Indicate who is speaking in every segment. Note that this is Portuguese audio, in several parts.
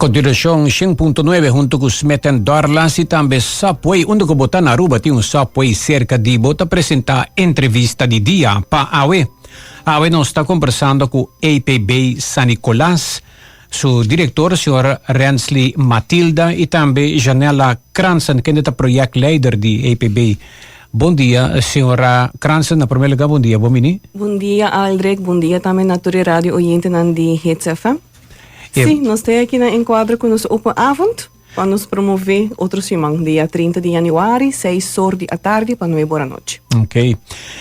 Speaker 1: continuación, 100.9 junto con Smeten Darlas y también Subway, onde que botar na Aruba tem Subway cerca de bota apresentar entrevista de dia para Awe. Awe nós está conversando com APB San Nicolás, seu diretor, senhor Rensley Matilda, e também Janela Cransen, que é o project leader de APB. Bom dia, senhora Cransen. Na primeira lugar, bom dia, Bomini.
Speaker 2: Bom dia, Aldrich. Bom dia também na Torre Rádio Oyente de Hits FM. Sim, nós estamos aqui na enquadro com nosso Open Avond para nos promover outro semana, dia 30 de januário, 6 horas da tarde para 9 horas da noite.
Speaker 1: Ok.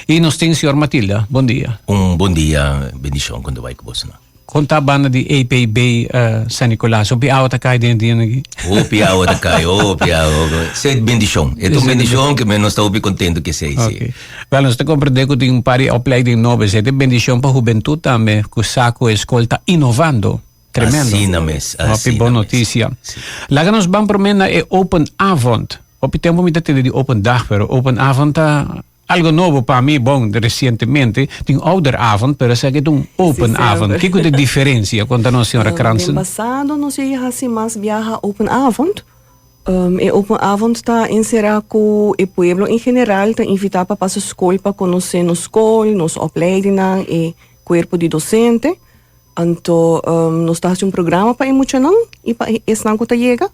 Speaker 1: E nós temos a senhora Matilda. Bom dia.
Speaker 3: Bom dia, bendição quando vai com você.
Speaker 1: Conta a banda de APB San Nicolás. O piawa ta kai din aqui.
Speaker 3: O piawa ta kai, o piawa. Sei bendição. É uma bendição que nós estamos contentes que seja.
Speaker 1: Ok. Well, nós estamos compreendendo que tem um par de opleiding novas. É bendição para a juventude também, que o saco escolta inovando. Tremendo.
Speaker 3: Assim na mesa.
Speaker 1: Uma boa notícia. Lá que nós vamos para é Open Avond. O tempo me tem de Open Dag, pero Open Avond tá algo novo para mim, bom, recentemente. Tem Ouder Avond, pero sei que é um Open Avond. Que é a diferença? Conta-nos, senhora Cransen.
Speaker 2: No passado, nós íamos mais viajar Open Avond. E Open Avond está encerrado com o pueblo em geral, está invitado para passar a escola, para conhecer a escola, nos opleidingen e corpo de docente. Então, nós temos um programa para emocionar e para estar com a chega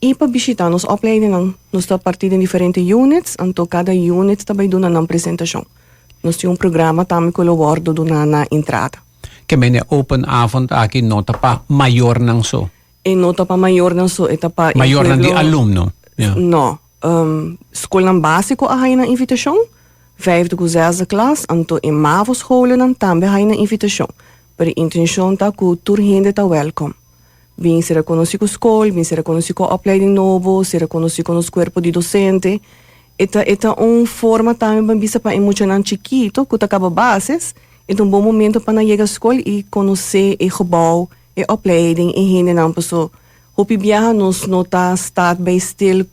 Speaker 2: e para visitar nos opleidingen. Nós estamos partindo em diferentes units, então cada unit também dá uma apresentação. Nós temos um programa também que eu abordo na entrada.
Speaker 1: Que é Open Avond aqui nota para maior não só?
Speaker 2: E nota para maior não só, é para
Speaker 1: maior não de aluno?
Speaker 2: Yeah. Não. Escola básico há uma invitação, 5e e 6e classe, então em MAVO scholen também há uma invitação. Para a intenção está que toda gente está welcome. Vem se reconhecer com a escola, vem se reconhecer com a opleiding novo, se reconhecer com os corpos de docente. Esta uma forma também para emocionar chiquito, que acaba bases. É um bom momento para chegar à escola e conhecer o gebouw, a opleiding, e gente não passou. Hopi viaja nos nota estar bem stil,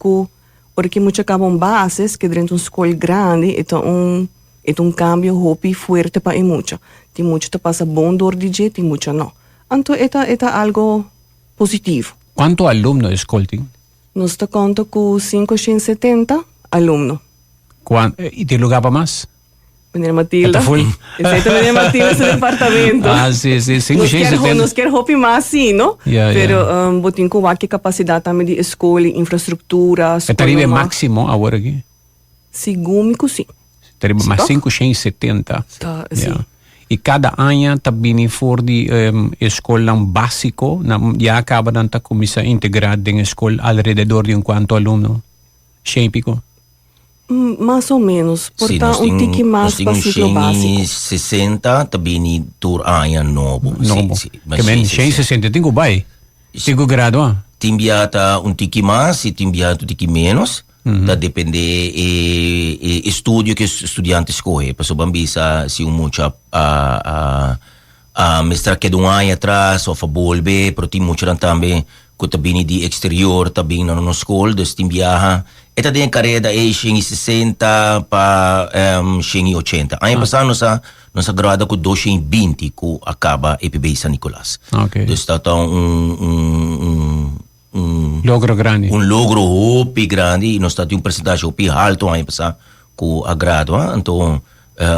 Speaker 2: porque muitos acabam bases, que dentro de uma escola grande, é um cambio hopi forte para muitos. Tem muitos que passam bom dor de dia, tem muitos não. Então, é algo positivo.
Speaker 1: Quanto aluno escola tem?
Speaker 2: Nós contamos com 570 alunos.
Speaker 1: E tem lugar para mais?
Speaker 2: Menina Matilda.
Speaker 1: Está full?
Speaker 2: Exato, menina Matilda, seu departamento.
Speaker 1: Sim. 570.
Speaker 2: Nós queremos hopi mais, sim, não?
Speaker 1: Pero,
Speaker 2: botem com a capacidade também de escola, infraestrutura.
Speaker 1: É tarefa máximo agora aqui?
Speaker 2: Segundo, sim.
Speaker 1: Teria mais 570.
Speaker 2: Sim.
Speaker 1: E cada ano também for de escola básico, já acaba de começar a integrar em escola ao redor de quanto aluno? Típico?
Speaker 2: Mais ou menos. Portanto, um tique mais para ciclo básico.
Speaker 3: 60 também por ano novo.
Speaker 1: Que bem, 60 tem que vai? Tem que graduar?
Speaker 3: Tem biata um tique mais e tem biata um tique menos. Da depende estudio que estudante escolhe. Por bambisa se muito a mestra que um ano atrás ou a volve, pero tem muito também que também de exterior também na nossa escola, dus tem viaja. Esta tem carreira é 60 para 80. Ano passado nós graduamos com 220 que acaba APB San Nicolás.
Speaker 1: Okay.
Speaker 3: Dus dat
Speaker 1: logro grande.
Speaker 3: Um logro hopi grande e nós temos uma percentagem hopi alto aí passar com a gradua, então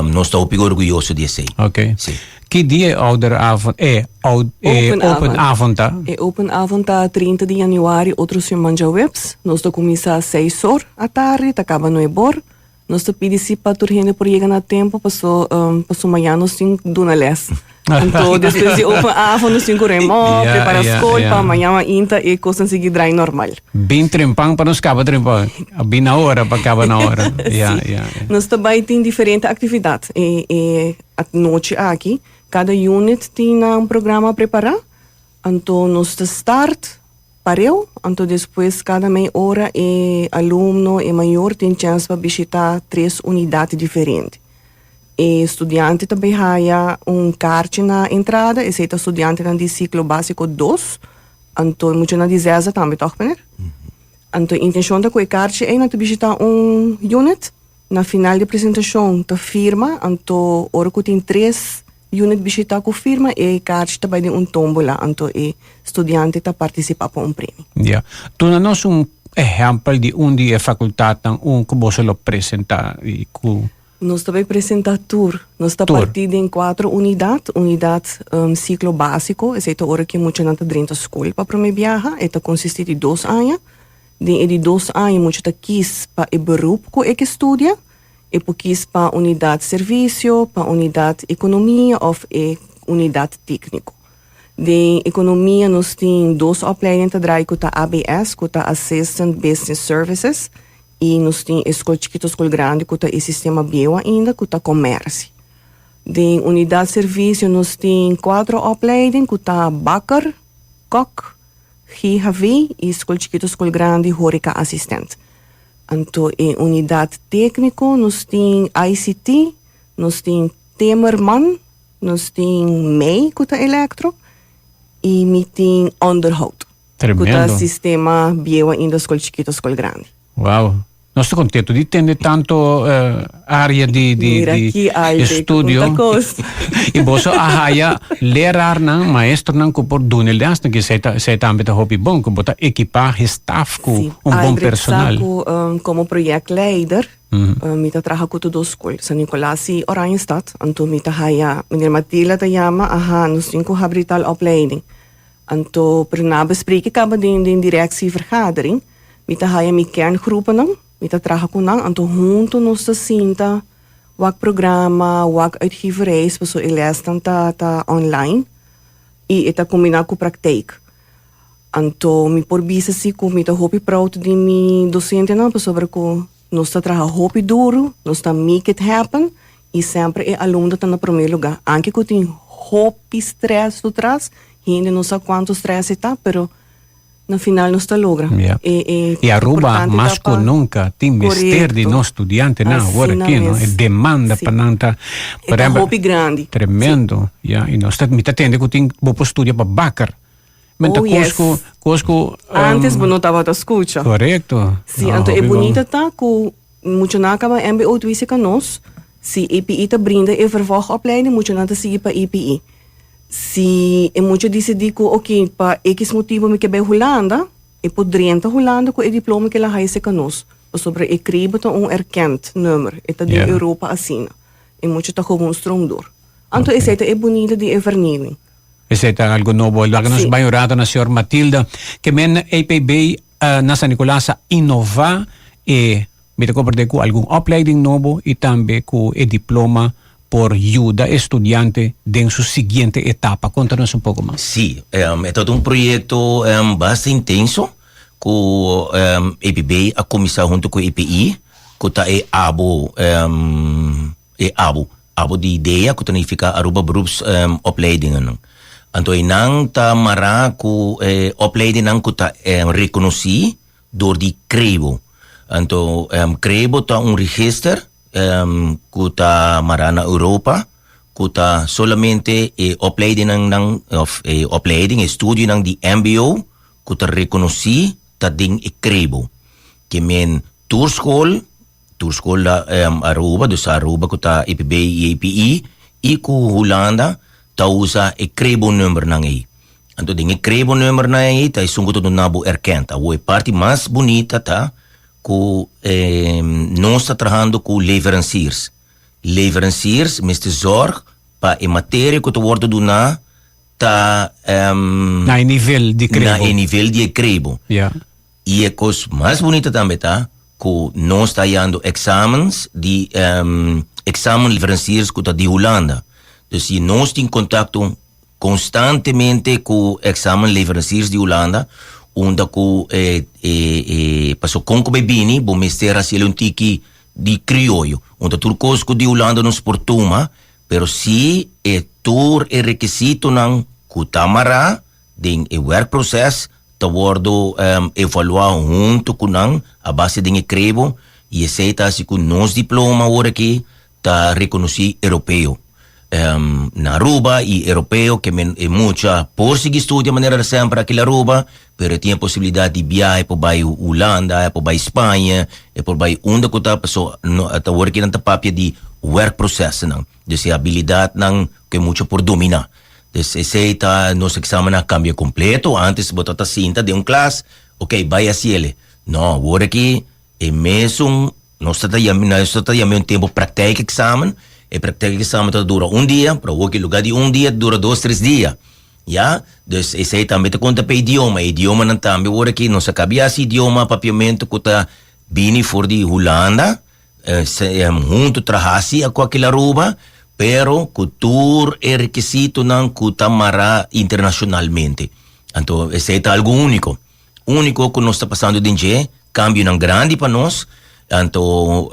Speaker 3: nós estamos hopi orgulhosos de ser.
Speaker 1: Ok.
Speaker 3: Sim.
Speaker 1: Que dia Ouder Avond Open Avond tá?
Speaker 2: Open Avond tá 30 de januário, outro semana já webs. Nós estamos começar às 6 horas à tarde, tá acaba 9 horas. Nós estamos pedindo para toda gente por chegar na tempo, passou amanhã nós temos duna les. Então, depois de Open Avond, nós temos remoto, prepara a escola, para amanhã ainda e coisa seguir drive normal.
Speaker 1: Bem trempang para nos acaba trempang. Bem na hora para acabar na hora.
Speaker 2: Nós também tem diferentes atividades. E à noite aqui, cada unit tem um programa a preparar. Então, nós start pareu, então depois cada meia hora aluno e maior tem chance para visitar 3 unidades diferentes. E estudante também há carte na entrada, exceto estudante de ciclo básico 2, então muito na dizeza também, toch, meneer? Então a intenção da carte é visitar unit, na final da apresentação da firma, então hora que tem 3 unit visita ku firma e kaartje bij de tombola anto e studiante ta participa po un premi.
Speaker 1: Yeah. Tu na nos un exemplo de onde a faculdade tem que você lo apresenta e ku
Speaker 2: Nós também apresenta tour. Nós está
Speaker 1: Tour.
Speaker 2: partido em 4 unidades. Unidade ciclo básico. Essa é a hora que muita gente dentro da escola para me viajar. Esta consiste de 2 anos. De 2 anos, muita gente quis para o beroep que estudia. E por quis para unidade serviço, para unidade economia ou unidade técnico. De economia, nós temos 2 opleidingen te draaien. Que ABS, que Assistant Business Services. E nós temos escola chiquita, escola grande, que é o sistema bio ainda, que é comércio. De unidade de serviço, nós temos 4 opleidingen, que é bakker, kok, GHV e escola chiquita, escola grande, horeca assistente. Então, em unidade técnico, nós temos ICT, nós temos Timmerman, nós temos MEI, que é eletro, e nós temos onderhoud, que é
Speaker 1: Tremendo.
Speaker 2: o sistema bio ainda, escola chiquita, escola grande.
Speaker 1: Wow. Nós estamos contentes de ter tanto área de
Speaker 2: Mira aqui, Alde,
Speaker 1: estudio.
Speaker 2: muita coisa.
Speaker 1: E você arraia lerar não, maestro não que por dunel das que se também tá hobby bom que botar equipar staff com
Speaker 2: Sim.
Speaker 1: bom
Speaker 2: Aldrich
Speaker 1: personal.
Speaker 2: Saco, como projectleider, me trabalha com todas as escolas. San Nicolás e Oranjestad. Então, me trabalha, meneer Matilda te chama, nós temos que habrital opleiding. Então, para na bespreken kan de directievergadering. Me trabalha me kerngroepen não. Me trabalha com não. Então, junto nós te sinta wak programa, wak uitgeverij, so les dan ta online. E ita combina com praktijk. Então, me por bisa si ko me ta hopi proud de mi docente não, sobre ko nós ta traha hopi duro, nós ta make it happen e sempre é aluno tá no primeiro lugar. Anche ko tem hopi stress do trás, ainda não sabe quanto stress está, pero no final nós ta logra.
Speaker 1: Yeah. E Aruba mais que nunca tem mister de nós estudiante na agora aqui, não? É demanda para nanta.
Speaker 2: É um hopi grande.
Speaker 1: Tremendo. Yeah. E nós me tá tendo que tem bom estudia para bacar. Menta cosco
Speaker 2: Antes não estava a escuta.
Speaker 1: Correto.
Speaker 2: Sim, então é bonita tá que muito na cama MBO tuise ka nós. Se EPI ta brinda e vervolgopleiding, moet je na te seguir para EPI. Se é muito decidir que, ok, para X motivo me quebei Holanda, e poderiam Holanda com o diploma que ela reise ka nós. Sobre e kribe ta erkend nummer, e ta de Europa assina. E muito ta gewoon stroomdoor. Então esse é bonita de vernieuwing.
Speaker 1: Esse é algo novo. Lá que nós banhorada na senhora Matilda, que men EPB na San Nicolás inovar e me te compartilhar com algum opleiding novo e também com o diploma por ayuda estudiante en su siguiente etapa. Contanos un poco más.
Speaker 3: Sí, es todo un proyecto bastante intenso que EPB ha comenzado junto con EPI, que está abo de idea que significa Aruba beroepsopleidingen. Então, nang ta mara que opleiding nang que está reconhecido door die CREBO. Então, CREBO está registro que está na Europa, que está solamente opleiding opleiding, estudio ng di MBO, que está reconhecido, está ding CREBO. Que men tourschool da Aruba, dus Aruba que está EPB e EPI, e que Holanda está usa CREBO number nang aí. Então, ding CREBO number nang aí, está sungo todo nabo erkend. A parte mais bonita tá que nós está trabalhando com leveranciers. Leveranciers, Mr. Zorg, para a matéria que tu wordt doen tá
Speaker 1: na nível de CREBO.
Speaker 3: Na nível de CREBO.
Speaker 1: Yeah.
Speaker 3: E a coisa mais bonita também tá que nós está dando examens de examen leveranciers que tá de Holanda. Dus se nós tem contato constantemente com examen leveranciers de Holanda, onde que passou com o bebini, bom mistera se ele um tiki de criollo, onde turcos que de Holanda nos portuma, pero se tur requisito não que tamara den work process ta wordo evaluado junto com não a base de CREBO e aceita se com nos diploma ora aqui ta reconhecido europeu. Na Aruba e europeu que é muita por seguir estudia maneira sempre aqui na Aruba, pero tem a possibilidade de viajar para a Holanda, para a Espanha, para a onde que está passou, está working na papia de work process não, dus a habilidade não que mucho por dominar. Entonces, ese está nos examen cambio completo. Antes, botata cinta de un clase, ok, vaya hacia ele. No, ahora aqui, é mesmo, nós está um tempo prática examen. E prática examen dura um dia, para o lugar de um dia, dura 2, 3 dias. Ja, dus esse também te conta para idioma. Idioma não também, agora aqui, nós acabamos idioma, papiamento, que está bem for de Holanda, junto trahasi a qualquer aruba, pero cultura é requisito não cutamara internacionalmente. Então, esse é algo único. Único que nós está passando de cambio não grande para nós, então,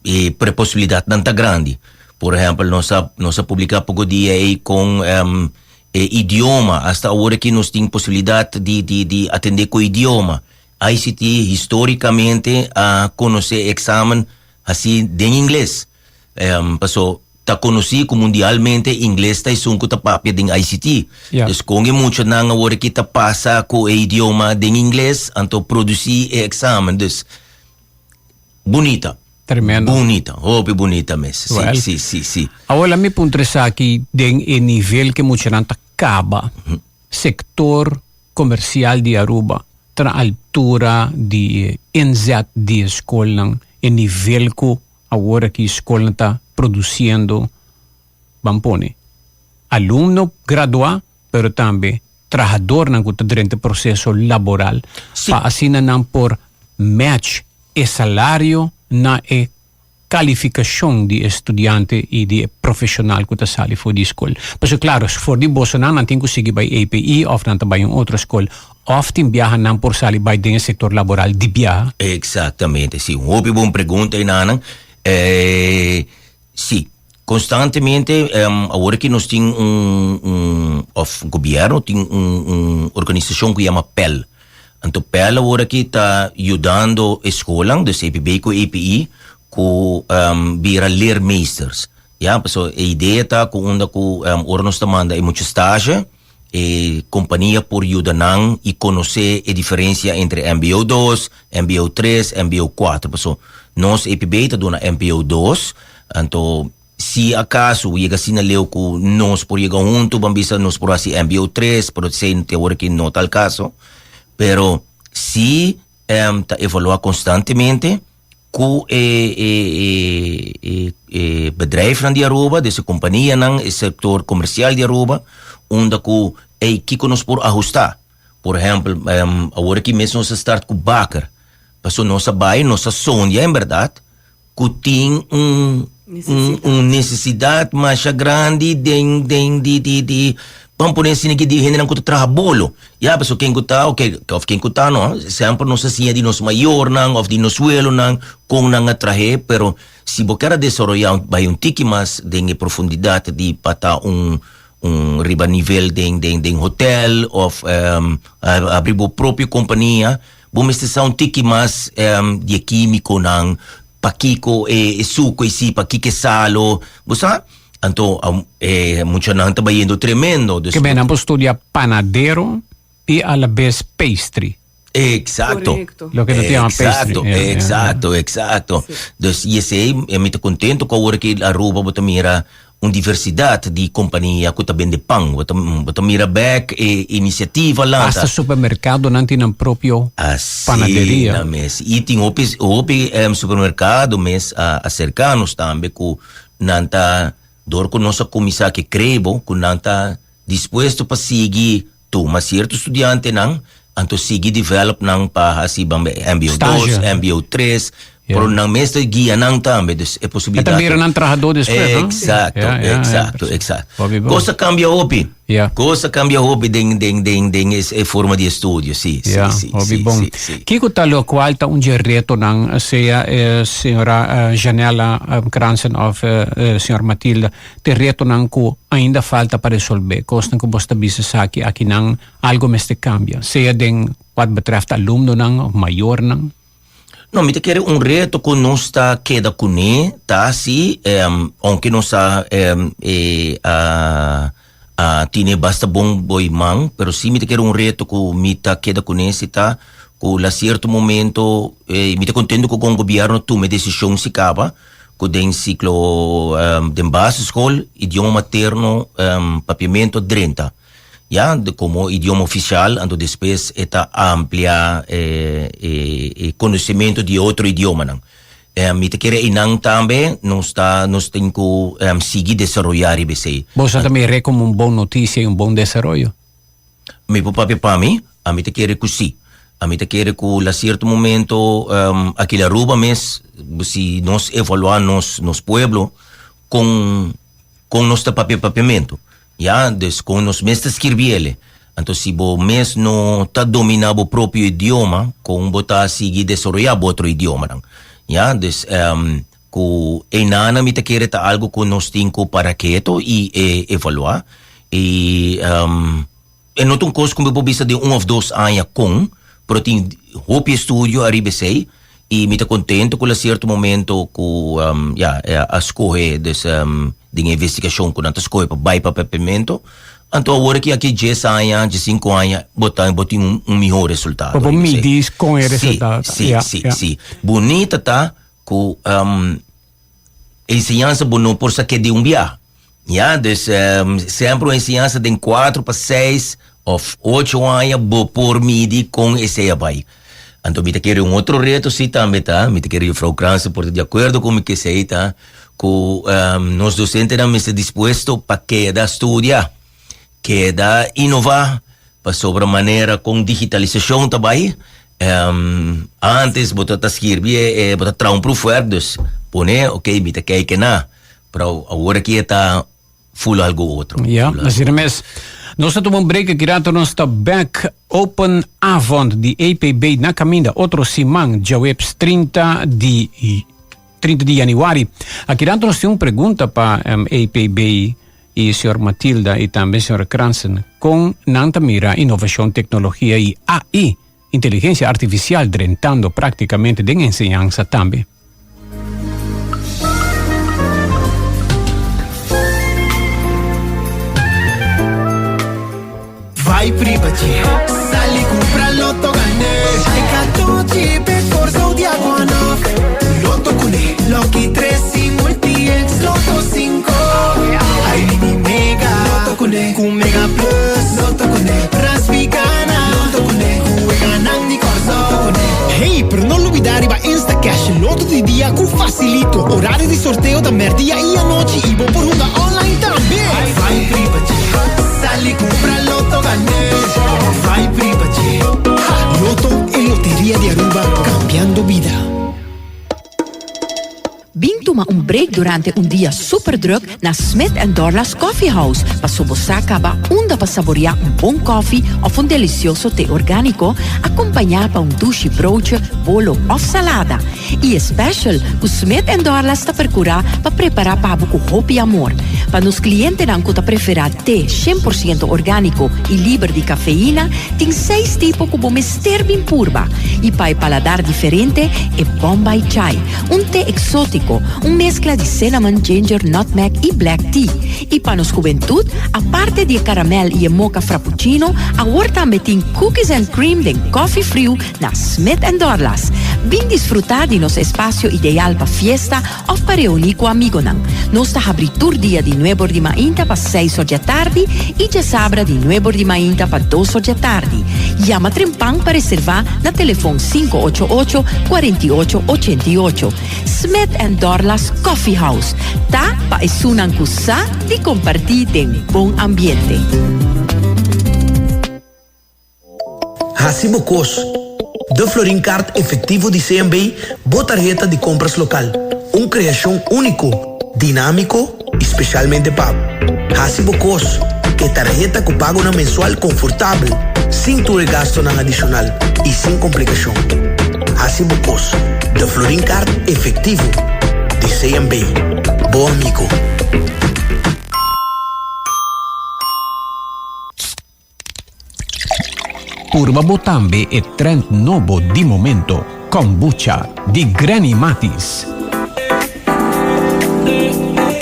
Speaker 3: e para possibilidade não tá grande. Por exemplo, nós publicar pouco dia aí com idioma, hasta agora que nós temos possibilidade de atender com idioma. ICT, historicamente, a conhecer examen assim, em inglês. Passou, tá conhecido mundialmente, inglês tá isso que tá papia em ICT.
Speaker 1: Yeah.
Speaker 3: Então, com muito na agora que tá passa com o idioma em inglês, então produzir examen. Então, bonita.
Speaker 1: Tremendo.
Speaker 3: Bonita, bonita mesmo.
Speaker 1: Well,
Speaker 3: sim.
Speaker 1: Agora, me puntresa aqui den o nível que muita gente acaba. Sector comercial de Aruba, tra altura de inzet de escola, o nível que agora que a escola está produzindo, bampone. Aluno graduado, pero também trabajador na que durante o processo laboral. Para assim não por match e salário na qualificação de estudante e de profissional que está sali for de escola. Mas claro, se for de Bolsonaro, não tem que seguir by API ou não by outra escola. Often viajan não por sali by dentro setor laboral de viaja.
Speaker 3: Exatamente, sim. Uma boa pergunta aí, Nana. Sim, constantemente, agora que nós temos governo, tem organização que chama PEL. Então, PEL agora que está ajudando a escola, do CPB com API, com vira leermeesters. Ja, so, a ideia está com onde nós manda muito estágio, e companhia por ajudar e conhecer a diferença entre MBO 2, MBO 3, MBO 4. So, nós, APB, está dando MBO 2, então, se acaso, chega assim na leu que nós por chegar junto, bambisa, nós por assim MBO 3, pero sei, agora que não tal caso, pero se está evaluar constantemente, com bedrijf van die Aruba, dessa companhia nan, o setor comercial de Aruba, onde que nós por ajustar. Por exemplo, agora que mesmo nós start com baker, passou nossa baia, nossa sonha, em verdade, que tem necessidade mais grande de pampunen sini que de gente não trabalha bolo. Ya, pessoal quem está, ok, quem está não, sempre não se assim de nos maior não, ou de nos suelo não, com não atrair, pero se você quer desenvolver vai tique mais de profundidade de para riba nível de hotel ou abrir a própria companhia, vamos ter tique mais de químico não, pakiko suco e si pakike salo, você então, mucha gente está yendo tremendo.
Speaker 1: Que bem, vamos estudar panadero e a la vez pastry.
Speaker 3: Exacto.
Speaker 2: Correcto.
Speaker 1: Lo que no llama pastry.
Speaker 3: Exacto. Então, e esse é muito contente com agora que a Aruba bota mira uma diversidade de companhia que está vende pão, bota mira back iniciativa lá.
Speaker 1: Hasta supermercado não tem próprio panaderia.
Speaker 3: E tem outro supermercado mas cercanos também que não está dor com nossa comissão que creio que não está disposto para seguir mas certo estudante não então seguir develop não para assim MBO 2, MBO 3 por não mesmo guia não também é possibilidade
Speaker 1: também não trabalhador depois
Speaker 3: exato coisa cambia hoje coisa cambia hoje de forma de estudo sim
Speaker 1: bom que tal qual está reto não seja senhora Janela Cransen ou senhora Matilda te reto não que ainda falta para resolver coisa que você bisa aqui não algo mesmo cambia seja den wat betreft aluno não maior não.
Speaker 3: No, mi te quiere reto que no está queda con él, tá así, aunque no está tiene basta bom boy man, pero sí mi te quiere reto que mi ta queda con él, si ta, que a cierto momento, mi te contento que con el gobierno tome decisión si acaba, den ciclo den basisschool, idioma materno, papiamento 30. Ja, como idioma oficial, então depois está amplia conhecimento de outro idioma. Não. Me te quer inang também, nós temos que seguir desenvolver isso.
Speaker 1: Você também vê como uma boa notícia e bom desenvolvimento?
Speaker 3: Me papi para mim, a me te quer que sim. A me te quer que a certo momento, aqui na Aruba mesmo, se nós evaluar nos pueblo com nosso papiamento. Ja, dus com nos mesmo escrever. Então, se você mesmo não está dominando o próprio idioma, com você a seguir desenvolver outro idioma. Ja, dus enana me te quer algo que nós temos para quieto e evaluar. E não tem coisa como eu vista de 1 ou 2 anos com, pero tem hope estúdio arriba sei e me te contento com a certo momento que a escolha de investigação com a escolha para vai para papiamento. Então agora que aqui 10 anos, de 5 anos, botar melhor resultado.
Speaker 1: Para medir com o resultado.
Speaker 3: Sim. Bonita tá que ensinança bono por saque de viagem. Ja, dus sempre uma ensinança de 4 para 6 ou 8 anos por medir com esse abai. Então, me te quero outro reto, sim, também, tá? Me te quero a Frau Kranz, por de acordo com o que sei, tá? Que nós docentes estamos dispostos para quedar estudar, quedar inovar, para sobre a maneira com digitalização também. Antes, botar a escrever, botar traum para o fuertes, pone, ok, me te quero que na, para agora que está full algo outro.
Speaker 1: Ja, assim mesmo. Nós estamos um break aqui dentro, nós estamos back open avond de APB na caminha, outro simão, já webs 30 de januário. Aqui dentro nós temos uma pergunta para APB e a senhora Matilda e também a senhora Kransen, com nanta mira inovação, tecnologia e AI, inteligência artificial, drentando praticamente de ensinança também.
Speaker 4: Vai privaci, sali compra lotto ganne, hai cattuci per corso di aguano, lotto cune, Lucky 3 si multi ex lotto 5, hai mini mega, lotto cune, cu mega plus, lotto cune, rasbicana, lotto cune, cu ganang di corso, hey, per non olvidare va Insta Cash, lotto di dia cu facilito, orario di sorteo da merdia e a noci, ibo por una online también, vai privaci, sali compra lotto ganne, vai privaci, Lotto e Lotteria di Aruba, cambiando vida.
Speaker 5: Bing toma break durante dia super druk na Smith & Dorla's Coffee House. Passo sacaba onda para saborear bom coffee of delicioso té orgánico, acompanhado para douche broodje, bolo of salada. E special, o Smith & Dorla's está percurar para preparar para com hope e amor. Para nos clientes que preferem té 100% orgânico e livre de cafeína, tem 6 tipos como mister bem purba. E para paladar diferente, é Bombay Chai, té exótico, mezcla de cinnamon, ginger, nutmeg e black tea. E para nos juventud, aparte de caramel e mocha frappuccino, agora também tem cookies and cream de coffee frio na Smith & Dorla's. Bem desfrutar de nosso espaço ideal para fiesta ou para reunir com amigos. Nós está abrindo dia de 9 de manhã para 6 da tarde e de sábado de 9 de manhã para 2 da tarde. Llama Trempang para reservar na telefone 588-4888. Smith & Dorla's Coffee House. Tá para esunan kusa de compartir em bom ambiente.
Speaker 6: Hacibocos. De Florincard efetivo de CMB, boa tarjeta de compras local. Criação único, dinâmico, especialmente pago. Hacibocos, que tarjeta que pago na mensual confortável, sem ter gasto na adicional e sem complicação. Hacibocos, de Florincard efetivo de CMB. Bom amigo.
Speaker 1: Purba Botambe e trend novo di momento, kombucha di Granny Matis.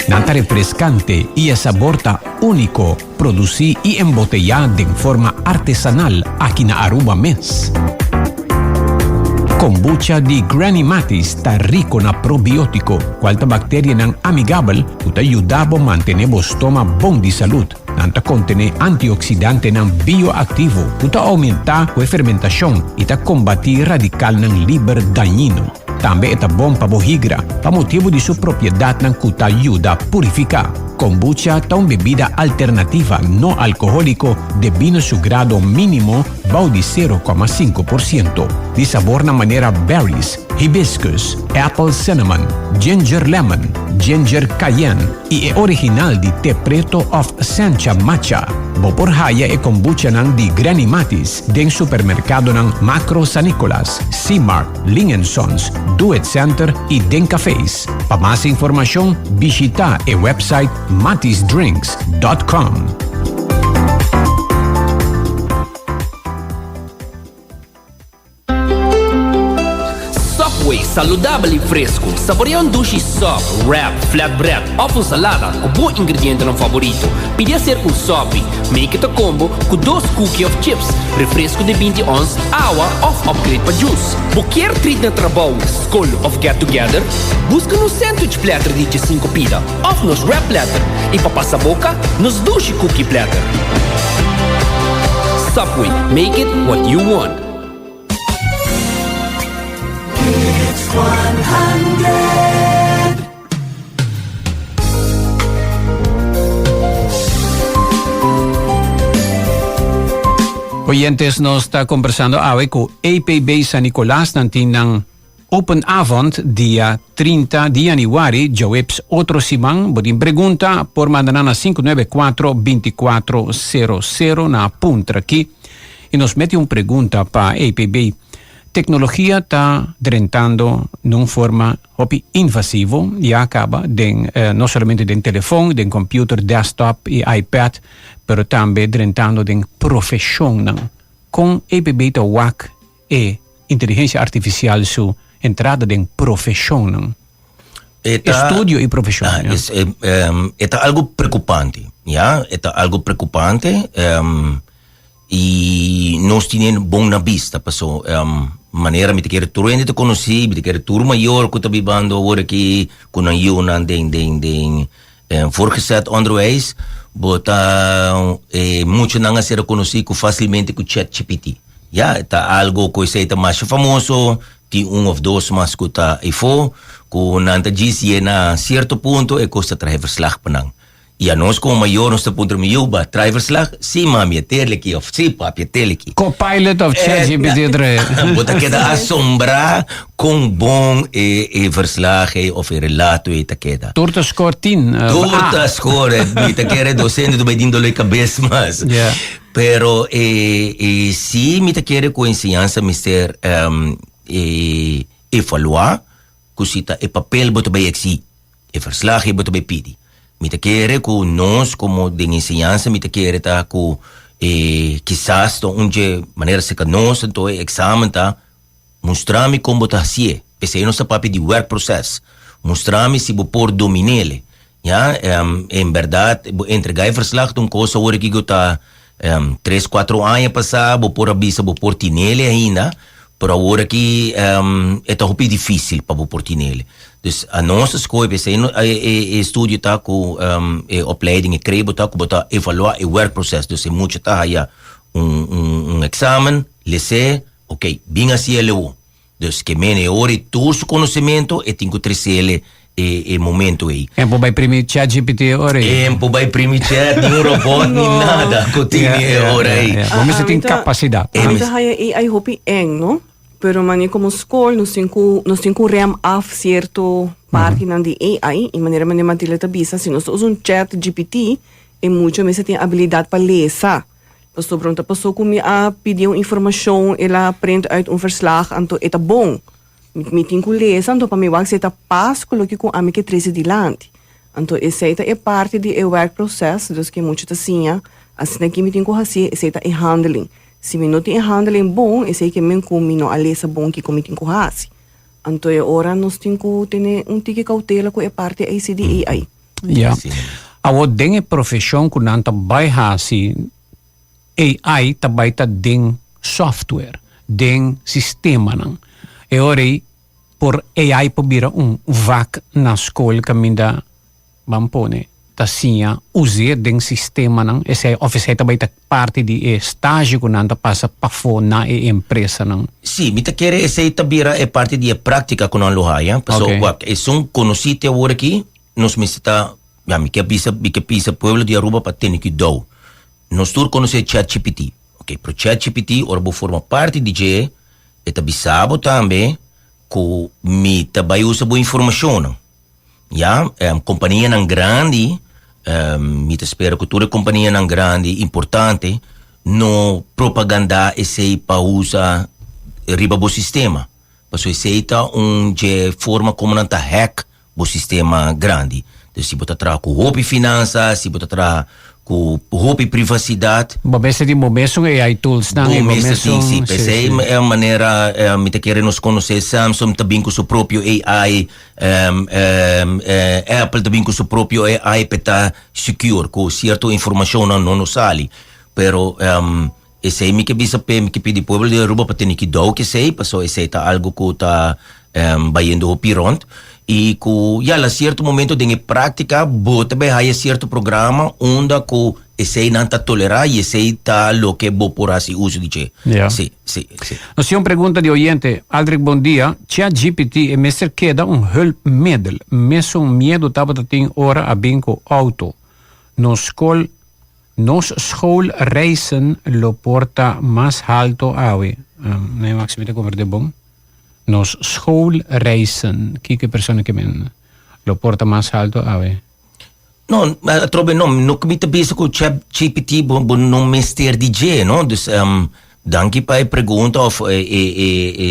Speaker 1: Nata refrescante y el sabor único, producí y embotellada en forma artesanal aquí en Aruba Mes. Kombucha di Granny Matis ta rico na probiótico, qual ta bacteria nang amigable, uta ayudabo mantener bo stoma bom di salud. Nanta contene antioxidante ng bioactivo, uta aumenta o fermentasyon, ita combati radical ng liber dañino. Tambe ita bom pabohigra, pa motivo di su propiedad ng kuta ayuda purifica. Kombucha ta un bebida alternativa no alcohólico de vino su grado mínimo bau di 0,5%. Di sabor na manera berries, hibiscus, apple cinnamon, ginger lemon, ginger cayenne y e original di te preto of Sencha matcha. Boporhaya e kombucha ng di Granny Matis den supermerkado ng Macro San Nicolas, C-Mart, Ling & Sons, Do It Center y den cafés. Pa más informasyon, bisita e website matisdrinks.com.
Speaker 7: Subway, saudável e fresco. Saboreia um duche soft, wrap, flatbread, ou salada, com bom ingrediente no favorito. Podia ser com Subway. Make it a combo com 2 cookies of chips, refresco de 20 ons, água ou upgrade para juice. Qualquer treat na trabalho, school of get together, busca no sandwich platter de 5 pida, ou nos wrap platter. E para passar a boca, nos duche cookie platter. Subway, make it what you want.
Speaker 4: It's 100.
Speaker 1: Oyentes, nos está conversando hoy con APB San Nicolás ng Open Avond dia 30 de januari, Joeps otro simang, bodin pregunta por mandar na 594-2400 na punta aqui. E nos mete pergunta para APB. Tecnologia está drentando de uma forma invasiva e acaba não somente de telefone, de computer, desktop e iPad, pero também drentando de profissão. Com APB da WAC e inteligência artificial su entrada de profissão. Estudio e profissão.
Speaker 3: É algo preocupante, ja? É algo preocupante e nós temos bom na vista, passou maneira me te quer turende te conheci, me te quer tur maior que tá bibando agora que com a Yunan den voorgezet onderwijs, bota muito não a ser conhecido facilmente com ChatGPT. Ja, tá algo que é mais famoso, tem of dois mas que tá ifo, com nanta disse na certo ponto é costa trazer verslag panang. E a nós como maior nós tá ponto meio ba trazer verslag, sim mami terleki of sim papi terleki.
Speaker 1: Copilot of ChatGPT
Speaker 3: Bota queda assombrar com bom verslag of relato e ta queda.
Speaker 1: Torta scortin.
Speaker 3: Torta score, me te quer docente do bem dole cabeça mas.
Speaker 1: Yeah.
Speaker 3: Pero si me te quer com ensinança mister evaluar cosita e papel bota bem exi. E verslag bota bem pidi. Me te quer com nós como de ensinança me te quer tá com quizás to onde maneira se que nós então exame tá mostrar-me como tá se esse é nosso papel de work process mostrar-me se vou por dominar ja em verdade entregar verslag de coisa agora que eu tá 3-4 anos passar vou por abisa vou por tinele ainda pero agora que é tão difícil para vou por tinele. Dus a nossa escola, estudo tá com opleiding e creio tá com botar evaluar o work process. Dus muito tá aí exame, lese, ok, bem assim ele o. Dus que mene ori todo o conhecimento e tem que trazer ele momento aí.
Speaker 1: Empo vai imprimir ChatGPT ori.
Speaker 3: Empo vai imprimir chat, nem robot nem nada, continua ora aí.
Speaker 1: Vamos ter capacidade.
Speaker 2: Então aí hopi eng, no? Pero mani como school nos tenho rem af certo parte de AI e maneira mani mantila tabisa se nós usamos chat GPT e muito mais tem habilidade para ler. Passou pronto passou com a pedir informação ela prende uit verslag anto eta bom me tem que ler anto para me wag se eta pas coloque com a me que treze dilante anto essa é parte de work process dos que muito assim assim que me tem que fazer essa é handling. Se me não tem handling bom, eu sei que me combino a lesa bom que me tem que fazer. Então, agora nós temos que ter tique cautela com a parte ACD AI.
Speaker 1: Ja. Awo ding profissão que não tabay hasi AI tabay ta ding software, ding sistema nang. E ora, por AI pobira vac na escola caminda bampone. Tasinha, use den sistema nang esse office também ta parte de estágio que nanta passa para fora e empresa nang.
Speaker 3: Sim, mita quer essa tabira é parte de prática com a lohaya. Paso, é são conhecido agora aqui, nós me está, já me que pisa pueblo de Aruba para ter que do. Nós tur conhecer ChatGPT. Ok, pro ChatGPT ora forma parte de G, e tabisabo também que me também usa boa informação. Ja, companhia não grande, me espero que toda companhia não grande, importante, no propaganda esse para usar riba bo sistema. Porque esse é de forma como não tá hack bo sistema grande. Então, se botar tra com roupa finanças, se botar tra com roupa privacidade.
Speaker 1: Bobessa de momento AI tools na
Speaker 3: sim. Pensei é uma maneira me te querer nos conhecer Samsung também com seu próprio AI, Apple também com seu próprio AI para estar secure com certa informação não sale. Pero esse me que bisa me que pedi povo de Aruba para ter que do que sei, passou esse tá algo que tá baindo o piront. E que a certo momento de prática bota bem aí certo programa onde que esse não tá tolerar e esse tá lo que bo por assim uso de che. Sim.
Speaker 1: Nós temos uma pergunta de oyente. Aldrich, bom dia. ChatGPT é mestre que dá hulpmiddel. Mesmo medo tava tem hora a bem com auto. Nos schoolreizen lo porta mais alto awe. Nee, Max, me te cover de bom. Nos schoolreizen, que persona que men lo porta mais alto ave.
Speaker 3: No, trobe no comita bisa com ChatGPT no mestre DJ, no? Dus danke para pergunta of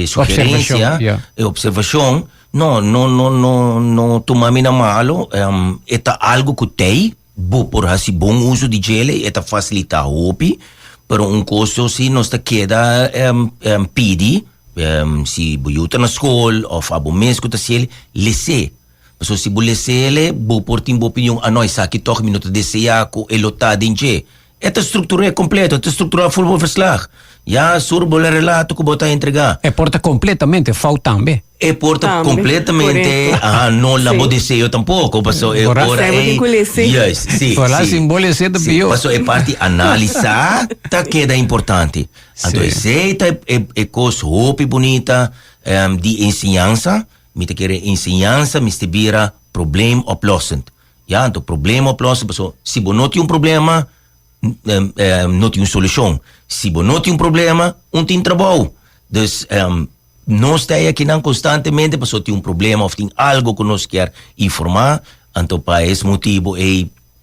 Speaker 3: sugerência e observação. No tomami na malo, eta algo que tem, por assim bom uso de gele, eta facilita hopi, pero costo se nos ta queda pidi si bujuta na school of abo mes ko ta siel lese. So si bu lese bu portin bu opinion anoy sa ki toch minuto de seya ko elota dinje. Esta estrutura é completa, esta estrutura full verslag. Ja, surbo le relato que bota entregar.
Speaker 1: É porta completamente faltambe.
Speaker 3: É porta completamente, não la bodeceu tampouco, passou é
Speaker 2: ora
Speaker 3: yes, sim.
Speaker 1: Falar simbolecer do pior.
Speaker 3: Passou é parte analisar, tá queda importante. Então essa é coisa roupa bonita de ensinança, me te querer ensinança, me te vira problema oplossend. Ja, então problema oplossend, passou se você não tem problema, não tem solução. Se você não tem problema, não tem trabalho. Dus nós estamos aqui constantemente, porque tem problema ou tem algo que nós quer informar, então para esse motivo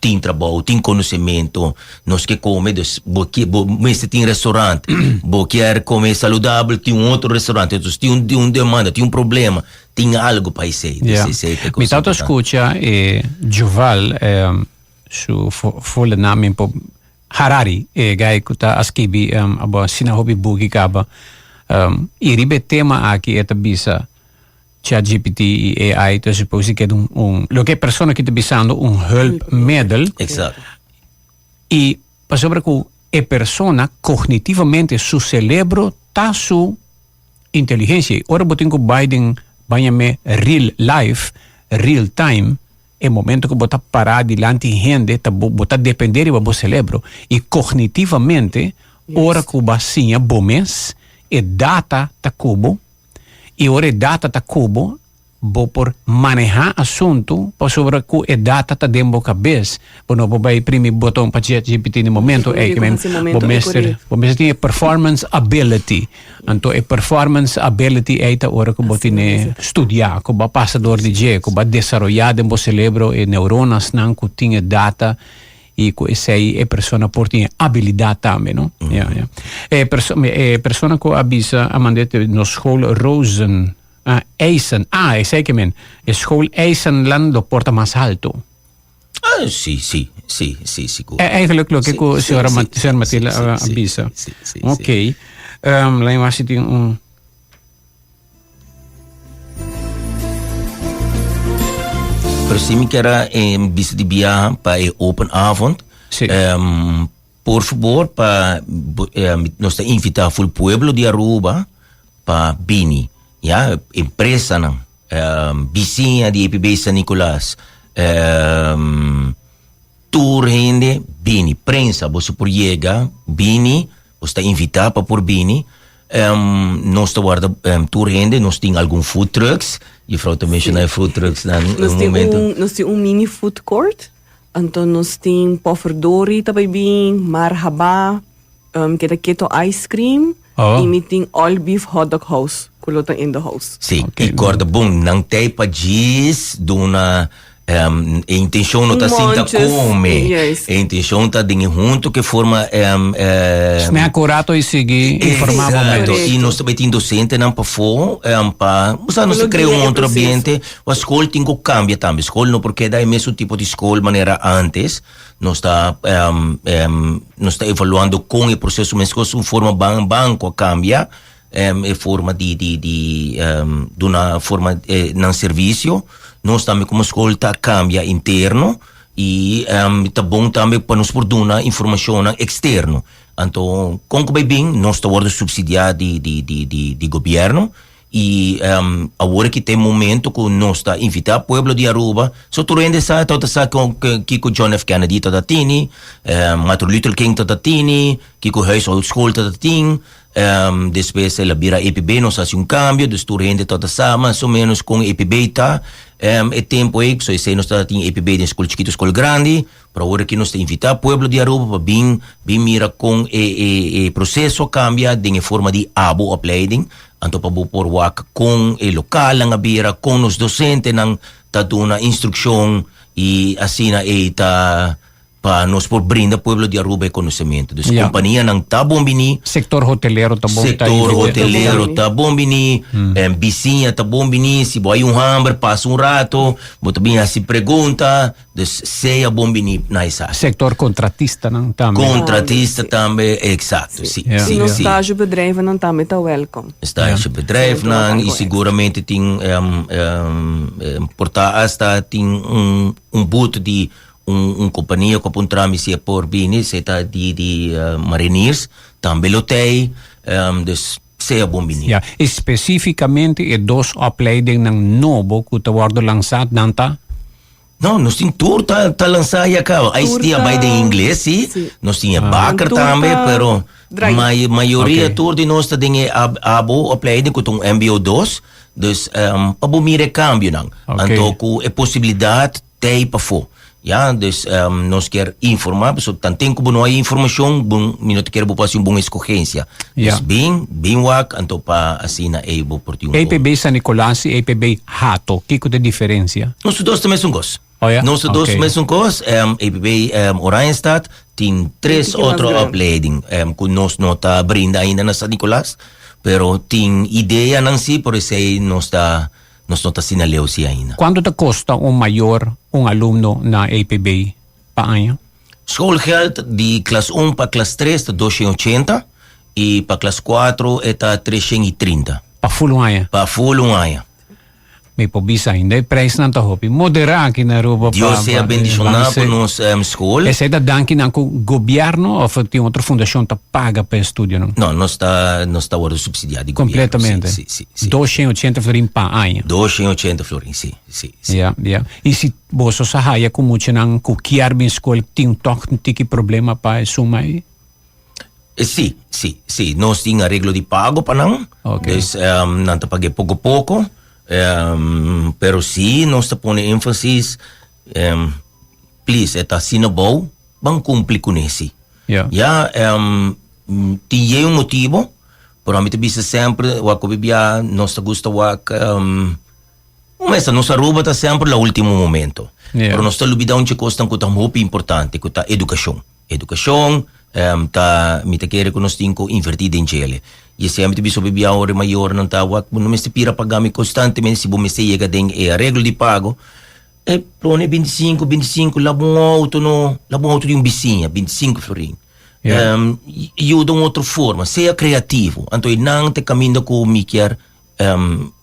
Speaker 3: tem trabalho, tem conhecimento, nós que comer, dus você tem restaurante, você quer comer saudável, tem outro restaurante, então tem demanda, tem problema, tem algo para isso.
Speaker 1: Mi tanto escucha Juval, su full name po Harari, gai kuta askibi aba sinahobi bugi kaba. Iribe tema aqui é bisa ChatGPT e AI, então supose que é lo que persona que está bisando hulpmiddel.
Speaker 3: Exato.
Speaker 1: E para sobre que a persona cognitivamente su cerebro tá su inteligência. Ora botin ko Biden banhame real life, real time. É momento que você parar diante de gente, você depender do seu cérebro. E cognitivamente, ora que você é bom mês, e data ta cubo, e ora data ta cubo, por manejar assunto, para sobre que e data ta dentro da cabeça. Não vai imprimir botão para ChatGPT no momento, é que o mestre tem performance ability. Então, a performance ability é a hora que você tem estudar, que você passa dor de dia, que você desenvolver dentro do cérebro e neuronas não que tem data e que essa aí é pessoa por ter habilidade também, não? É pessoa que avisa a mandar no escola Rosen Eisen, é que men, a escola Eisenland do porta mais alto.
Speaker 3: Sim.
Speaker 1: É eigenlijk o que a senhora Matilda avisa. Ok. Lá embaixo tem
Speaker 3: Pero se me quer bisa de viajar para open avond, por favor, para nós invitar o pueblo de Aruba para Bini. empresa ng vizinha de EPB San Nicolas, tour hindi, bini, prensa, você por llegar, bini, você está invitado para por bini, nós está guarda tour hindi, nós tem algum food trucks, e a frauta mencionar food trucks na momento.
Speaker 2: Nós temos mini food court, então nós temos poferdori também bem, marhaba, kita keto ice cream, e meeting all beef hot dog house, kulota in the house.
Speaker 3: Sim, e corda bom, não tem para diz, dona a intenção não está assim, tá come. A intenção está de junto que forma
Speaker 1: Se accurato e seguir informavelmente.
Speaker 3: E nós também temos docente não para fora, para não se cria outro ambiente. A escola tem que cambiar também. A escola não porque dá o mesmo tipo de escola maneira antes. Nós está evaluando com o processo mesmo uma forma banco cambia. Forma de uma forma não serviço. Nós também como escola cambia interno e tá bom também para nos produzir informação externo. Então, como bem, nós estamos subsidiados de governo e agora que tem momento que nós está invitado ao povo de Aruba, só tu rende sa Kiko John F. Kennedy tá tini, Martin Luther King tá tini, Kiko Huishoud School tá tini. Depois ela vira EPB, nós fazemos cambio, dus tu rende toda sama, mais ou menos com EPB tá. É tempo aí, so nós temos EPB de escola chiquita, escola grande, para agora que nós invitar o povo de Aruba para bem mira com o processo cambia de forma de abo opleiding, então para por wak com o local nga bira, com os docentes nang taduna instrução e assim tá para nós por brinda pueblo de Aruba conhecimento. Dus companhia nang tabombini,
Speaker 1: sector hotelero
Speaker 3: tabombini, vizinha tabombini, se vai hambre passa rato, bota bem assim pergunta, dus seja bombini na isa.
Speaker 1: Sector contratista não também.
Speaker 3: Contratista também, exato, sim.
Speaker 2: No stagebedrijven não também tá welcome.
Speaker 3: Stagebedrijf nang e seguramente tem portar hasta tem boot de companhia que apontamos se por bem, se está de marinheiros, também lotei, dus seja bom bem.
Speaker 1: Especificamente é dos opleidingen ng novo que está sendo lançado, não tá?
Speaker 3: Não, nós temos tour tá lançado já cá. Aí tinha mais em inglês, sim. Nós tinha Baker também, pero maioria tour de nós tem abo opleiding com MBO2, dus para bumire cambio não. Então com a possibilidade tem para fora. Dus nós quer informar, pessoal, tanto como não há informação, nós quer fazer uma boa escolha. Dus bem wak, então para assim na oportunidade.
Speaker 1: EPB San Nicolas e EPB Hato, que é a diferença?
Speaker 3: Nós dois também são gos. Nós dois também são gos. EPB Oranjestad tem 3 outros opleiding, que nós não está brinda ainda na San Nicolas, pero tem ideia não se por isso nós está sinaleu siya ainda.
Speaker 1: Quanto te custa maior aluno na APB pa ano?
Speaker 3: Schoolgeld de classe 1 para classe 3 está 280 e para classe 4 está 330.
Speaker 1: Pa full ano?
Speaker 3: Pa full ano.
Speaker 1: May pobisa ainda, preço não está hopi. Moderar aqui na Aruba.
Speaker 3: Deus seja bendicionado por nos escola.
Speaker 1: Essa é da danke na governo ou tem outra fundação que paga para estudo?
Speaker 3: Não, nós está agora subsidiado.
Speaker 1: Completamente?
Speaker 3: Sim.
Speaker 1: 280 florins pa ano?
Speaker 3: 280 florins, sim.
Speaker 1: E se você saia com muito não cuquiar bem escola, tem que problema para suma aí?
Speaker 3: Sim. Nós temos arreglo de pago para não. Então, não está pagando pouco. Pero sim, nós está pondo ênfase, please, está sendo bom, vamos cumprir com isso. Tinha motivo, para mim também sempre, o que bebia, nós gosta mas nossa Aruba está sempre no último momento. Pero nós está lubidão de coisa que é muito importante, que é educação. Me quer que nós temos que invertir em ele. E se a gente bisa bebia hora maior não tá wak, não me se pira pagamento constantemente se bom me se chega den arreglo de pago. Prone 25, labong auto de um vizinha, 25 florin. E de uma outra forma, seja criativo. Então não te caminho com me quer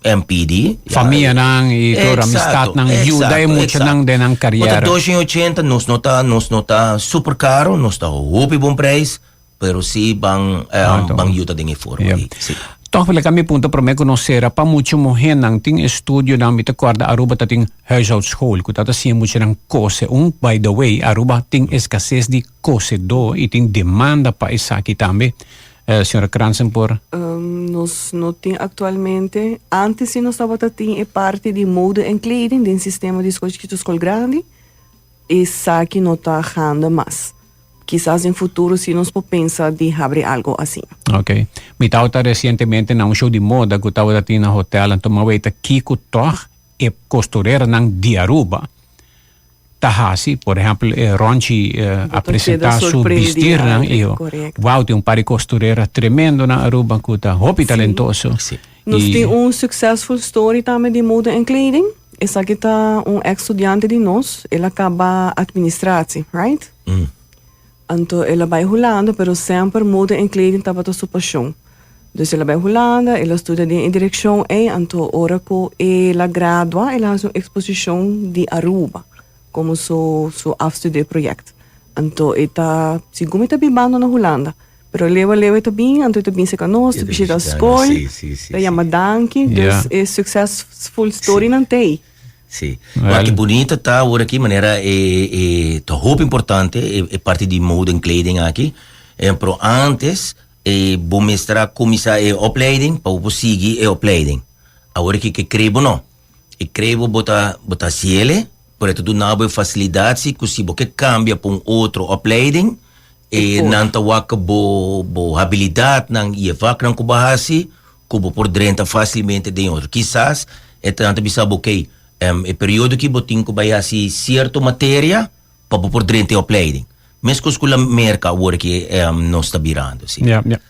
Speaker 3: MPD.
Speaker 1: Família nang ito amistad nang ajuda e muito nang den ang carreira.
Speaker 3: 280 nós não tá super caro, nós tá bom preço. Pero si bang yuta din forma.
Speaker 1: toch wil ik aan mijn punten para mij conoceren pa mucho mohen nang ting studio nang mita korda Aruba tating huishoudschool. Kutata siya mucho nang kose. By the way, Aruba ting escassez di kose do iting demanda pa isaki tambe. Senhora Cransen por...
Speaker 2: Nós não tem atualmente, antes se nós estava tem é parte de moda e kleding, do sistema de escola grande, e aqui não está andando mais. Quizás em futuro se nós pensar de abrir algo assim.
Speaker 1: Ok. Me tauta recentemente na show de moda que estava aqui na hotel, então maweita Kiko Toch e costureira nang di Aruba. Tahasi, por exemplo, Ronchi apresentar su vestir, wow, tem par de costureira tremendo na Aruba, que está hopi talentoso.
Speaker 3: Sim.
Speaker 2: Nós temos successful story também de moda e kleding. Essa aqui está ex-estudante de nós, ele acaba administratie, right? Então, ele vai rolando, pero sempre moda e kleding estava a sua paixão. Dus ele vai rolando, ele estuda em direção e, então, ora que ele gradua, ele faz uma exposição de Aruba. Como su afstudeerproject. Então, está, segundo está bibando na Holanda. Pero leva está bem, então está bem se conosco, está bem da escola, está chama Danke, dus é successful story não tem.
Speaker 3: Sim. Well, que bonita tá agora aqui, maneira tá roupa importante, é parte de moda e kleding aqui. Pero antes, vou mostrar como é a opleiding, para eu seguir a opleiding. Agora que creio não. E creio botar ciele, por isso, não há facilidade que se você cambia para outro opleiding e não tem boa habilidade, não é vaca não kubahasi, kubo por dentro facilmente de outro. Quizás é tanto bisa ok, é período que botin kubahasi certa matéria para por dentro opleiding. Mas que escola merca agora que não está virando, sim.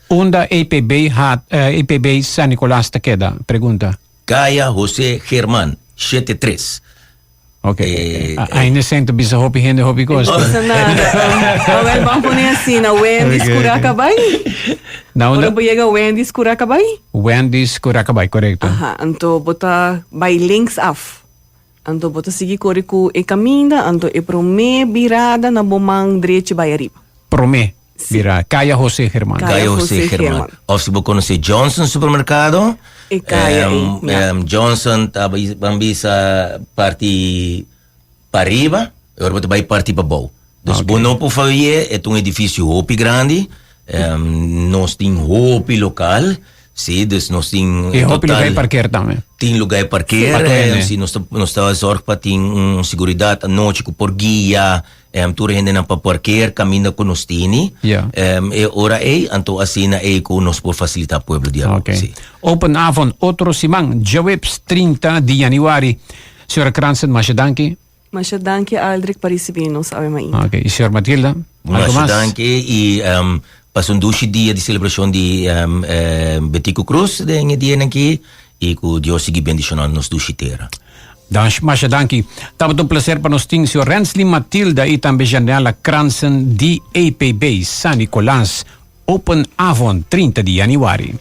Speaker 1: Onde EPB San Nicolás te queda? Pergunta.
Speaker 3: Caia José Germán 73.
Speaker 1: Okay. Ainda sento bisa hopi hende hopi costa.
Speaker 2: Não precisa nada. Vamos pôr assim, na Wendy's Curacabai. Agora chega Wendy's Curacabai.
Speaker 1: Wendy's Curacabai, correto.
Speaker 2: Então, bota by links af. Então, bota seguir com e caminha, então, e prome virada na bomang direito by arriba.
Speaker 1: Prome virada. Caia José Germán.
Speaker 3: Caia José Germán. Ou se você conhece Johnson Supermercado, Johnson bisa parte para arriba, agora vai parte para baixo. Então, okay. Não por favor, é um edifício hopi grande, nós temos hopi local, sim, nós temos
Speaker 1: hopi lugar para parquear também.
Speaker 3: Tem lugar para parquear, nós estamos sorte para ter segurança à noite por guia, tu rende na para parquear, caminha com nós tini, e ora então assim que nós por facilitar o povo de Aruba.
Speaker 1: Okay. Open avond, outro simang, Jaweps 30 de januari. Senhora Cransen, mas danke.
Speaker 2: Mas danke Aldrich para receber-nos ao mai.
Speaker 1: Ok, e senhora Matilda?
Speaker 3: Mas danke e passou 2 dias de celebração de Betico Cruz de dia aqui e que Deus siga bendicionando nos do chiteira.
Speaker 1: Mas danke. Tava um prazer para nós ter senhor Rensley Matilda e também Janela Cransen de APB San Nicolás. Open avond 30 de januari.